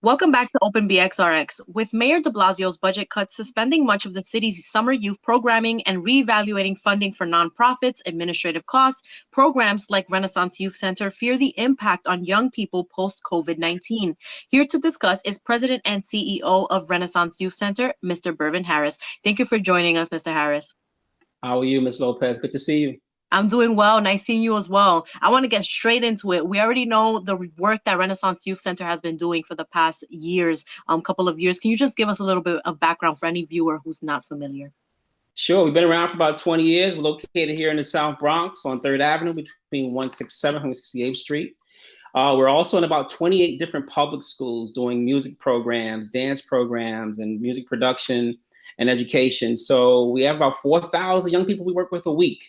Welcome back to Open BXRx. With Mayor de Blasio's budget cuts suspending much of the city's summer youth programming and reevaluating funding for nonprofits, administrative costs, programs like Renaissance Youth Center fear the impact on young people post-COVID-19. Here to discuss is President and CEO of Renaissance Youth Center, Mr. Bervin Harris. Thank you for joining us, Mr. Harris. How are you, Ms. Lopez? Good to see you. I'm doing well. Nice seeing you as well. I want to get straight into it. We already know the work that Renaissance Youth Center has been doing for the past years, couple of years. Can you just give us a little bit of background for any viewer who's not familiar? Sure. We've been around for about 20 years. We're located here in the South Bronx on 3rd Avenue between 167 and 168th Street. We're also in about 28 different public schools doing music programs, dance programs, and music production and education. So we have about 4,000 young people we work with a week.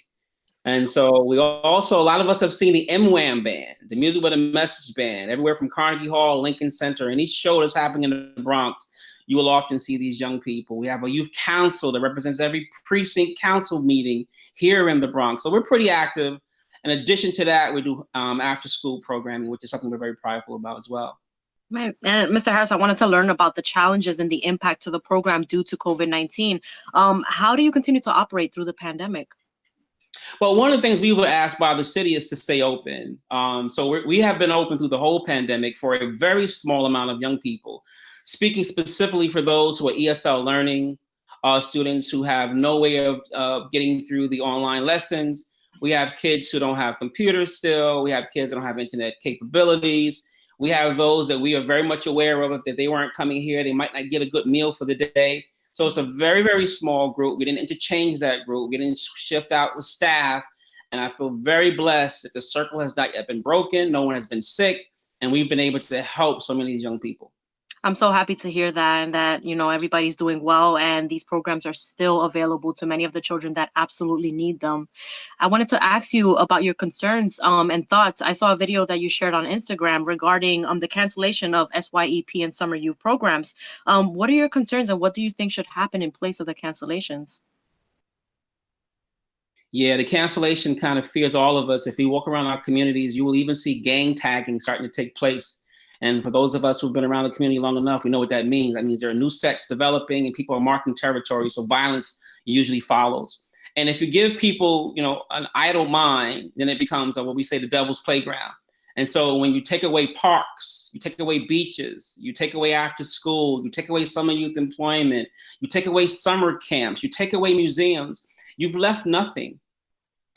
And so we also, a lot of us have seen the MWAM band, the Music with a Message band, everywhere from Carnegie Hall, Lincoln Center, and each show that's happening in the Bronx, you will often see these young people. We have a youth council that represents every precinct council meeting here in the Bronx. So we're pretty active. In addition to that, we do after school programming, which is something we're very prideful about as well. Right. And Mr. Harris, I wanted to learn about the challenges and the impact to the program due to COVID-19. How do you continue to operate through the pandemic? Well, one of the things we were asked by the city is to stay open. So we have been open through the whole pandemic for a very small amount of young people. Speaking specifically for those who are ESL learning, students who have no way of getting through the online lessons. We have kids who don't have computers still. We have kids that don't have internet capabilities. We have those that we are very much aware of that they weren't coming here. They might not get a good meal for the day. So it's a very, very small group. We didn't interchange that group. We didn't shift out with staff. And I feel very blessed that the circle has not yet been broken. No one has been sick. And we've been able to help so many of these young people. I'm so happy to hear that, and that, you know, everybody's doing well and these programs are still available to many of the children that absolutely need them. I wanted to ask you about your concerns and thoughts. I saw a video that you shared on Instagram regarding the cancellation of SYEP and summer youth programs. What are your concerns and what do you think should happen in place of the cancellations? Yeah, the cancellation kind of fears all of us. If you walk around our communities, you will even see gang tagging starting to take place. And for those of us who've been around the community long enough, we know what that means. That means there are new sects developing and people are marking territory. So violence usually follows. And if you give people, you know, an idle mind, then it becomes what we say the devil's playground. And so when you take away parks, you take away beaches, you take away after school, you take away summer youth employment, you take away summer camps, you take away museums, you've left nothing.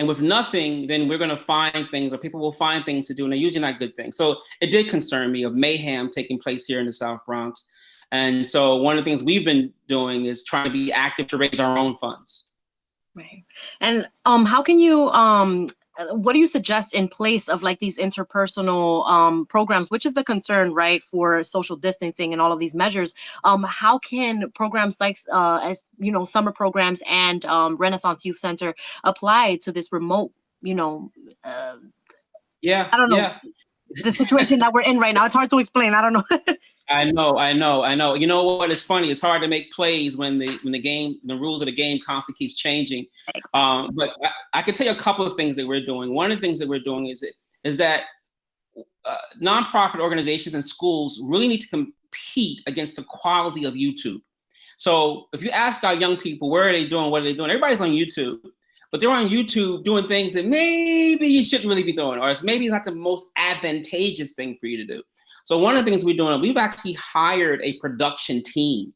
And with nothing, then we're going to find things, or people will find things to do, and they're usually not good things. So it did concern me of mayhem taking place here in the South Bronx. And so one of the things we've been doing is trying to be active to raise our own funds. Right. And how can you, what do you suggest in place of like these interpersonal programs, which is the concern, right, for social distancing and all of these measures? How can programs like, as you know, summer programs and Renaissance Youth Center apply to this remote, you know, I don't know, the situation that we're in right now? It's hard to explain. I don't know. I know. You know what? It's funny. It's hard to make plays when the rules of the game constantly keeps changing. But I can tell you a couple of things that we're doing. One of the things that we're doing is that nonprofit organizations and schools really need to compete against the quality of YouTube. So if you ask our young people, where are they doing? What are they doing? Everybody's on YouTube, but they're on YouTube doing things that maybe you shouldn't really be doing, or maybe it's not the most advantageous thing for you to do. So one of the things we're doing, we've actually hired a production team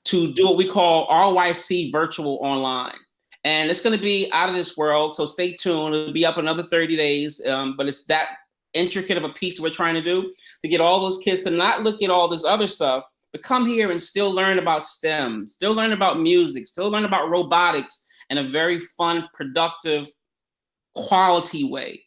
to do what we call RYC Virtual Online. And it's going to be out of this world, so stay tuned. It'll be up another 30 days, but it's that intricate of a piece we're trying to do to get all those kids to not look at all this other stuff, but come here and still learn about STEM, still learn about music, still learn about robotics in a very fun, productive, quality way.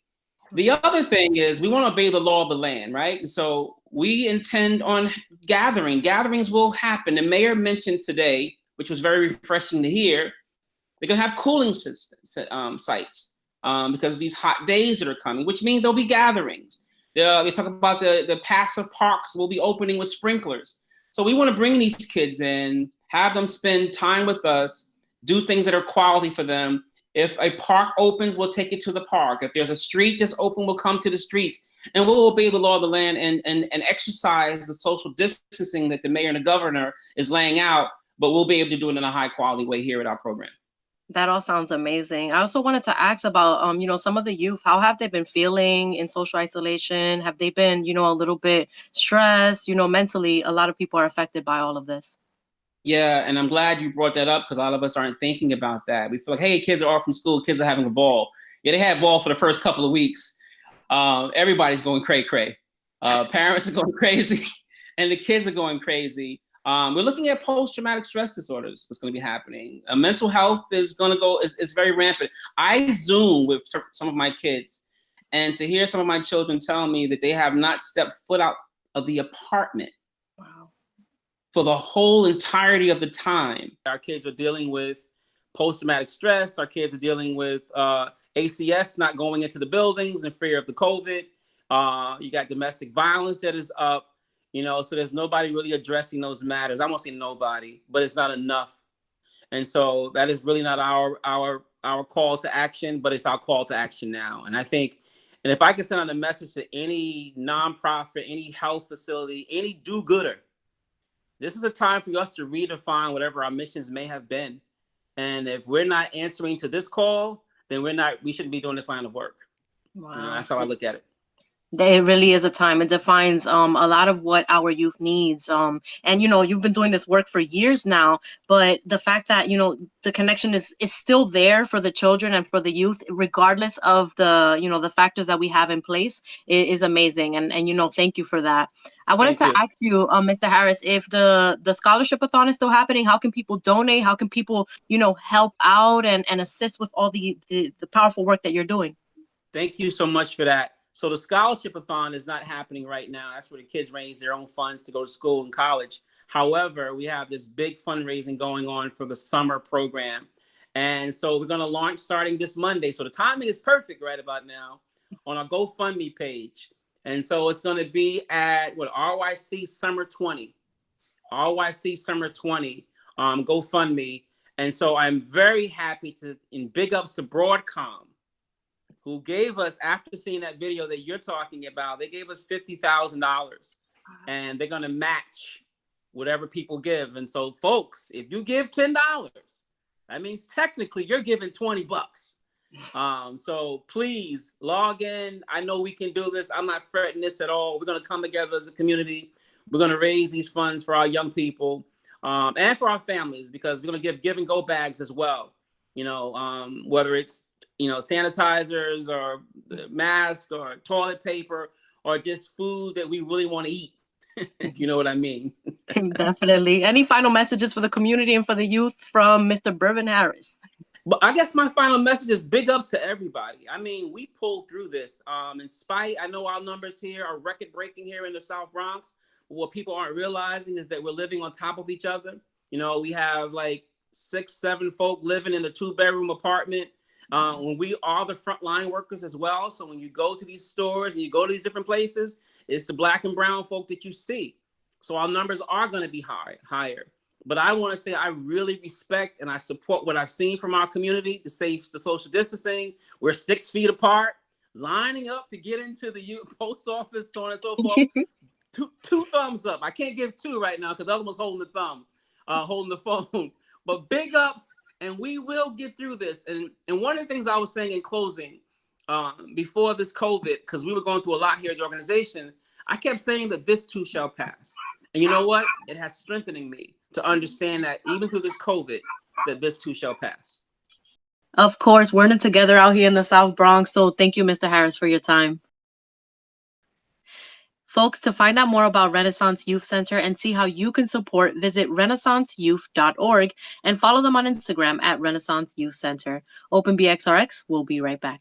The other thing is we want to obey the law of the land, right? So we intend on gathering. Gatherings will happen. The mayor mentioned today, which was very refreshing to hear, they're going to have cooling sites because of these hot days that are coming, which means there'll be gatherings. They talk about the passive parks will be opening with sprinklers. So we want to bring these kids in, have them spend time with us, do things that are quality for them. If a park opens, we'll take it to the park. If there's a street that's open, we'll come to the streets. and we'll be able to law the land and exercise the social distancing that the mayor and the governor is laying out, but we'll be able to do it in a high quality way here at our program. That all sounds amazing. I also wanted to ask about, some of the youth. How have they been feeling in social isolation? Have they been, a little bit stressed? Mentally, a lot of people are affected by all of this. Yeah, and I'm glad you brought that up because a lot of us aren't thinking about that. We feel like, hey, kids are off from school, kids are having a ball. Yeah, they had ball for the first couple of weeks. Everybody's going cray-cray. Parents are going crazy, and the kids are going crazy. We're looking at post-traumatic stress disorders. What's going to be happening? Mental health is going to go is very rampant. I Zoom with some of my kids, and to hear some of my children tell me that they have not stepped foot out of the apartment for the whole entirety of the time. Our kids are dealing with post-traumatic stress. Our kids are dealing with ACS not going into the buildings in fear of the COVID. You got domestic violence that is up, so there's nobody really addressing those matters. I won't say nobody, but it's not enough. And so that is really not our call to action, but it's our call to action now. And I think, and if I can send out a message to any nonprofit, any health facility, any do-gooder, this is a time for us to redefine whatever our missions may have been. And if we're not answering to this call, then we shouldn't be doing this line of work. Wow. That's how I look at it. It really is a time. It defines a lot of what our youth needs. And you've been doing this work for years now, but the fact that the connection is still there for the children and for the youth, regardless of the the factors that we have in place, is amazing. And thank you for that. I wanted to ask you, Mr. Harris, if the Scholarshipthon is still happening, how can people donate? How can people help out and assist with all the powerful work that you're doing? Thank you so much for that. So the Scholarshipthon is not happening right now. That's where the kids raise their own funds to go to school and college. However, we have this big fundraising going on for the summer program. And so we're going to launch starting this Monday. So the timing is perfect right about now on our GoFundMe page. And so it's going to be at RYC Summer 20. RYC Summer 20 GoFundMe. And so I'm very happy and big ups to Broadcom, who gave us, after seeing that video that you're talking about, they gave us $50,000 and they're going to match whatever people give. And so folks, if you give $10, that means technically you're giving $20. So please log in. I know we can do this. I'm not fretting this at all. We're going to come together as a community. We're going to raise these funds for our young people and for our families, because we're going to give and go bags as well. Whether it's sanitizers or masks or toilet paper or just food that we really want to eat, if you know what I mean. Definitely. Any final messages for the community and for the youth from Mr. Bervin Harris? But I guess my final message is big ups to everybody. I mean, we pulled through this. In spite, I know our numbers here are record breaking here in the South Bronx. But what people aren't realizing is that we're living on top of each other. We have like 6-7 folk living in a 2-bedroom apartment. When we are the frontline workers as well. So when you go to these stores and you go to these different places, it's the Black and brown folk that you see. So our numbers are going to be higher. But I want to say I really respect and I support what I've seen from our community to save the social distancing. We're 6 feet apart, lining up to get into the post office, so on and so forth. two thumbs up. I can't give 2 right now because the other one's holding the thumb, holding the phone. But big ups. And we will get through this. And one of the things I was saying in closing, before this COVID, because we were going through a lot here at the organization, I kept saying that this too shall pass. And you know what? It has strengthening me to understand that even through this COVID, that this too shall pass. Of course, we're in it together out here in the South Bronx. So thank you, Mr. Harris, for your time. Folks, to find out more about Renaissance Youth Center and see how you can support, visit renaissanceyouth.org and follow them on Instagram at Renaissance Youth Center. Open BXRx, we'll be right back.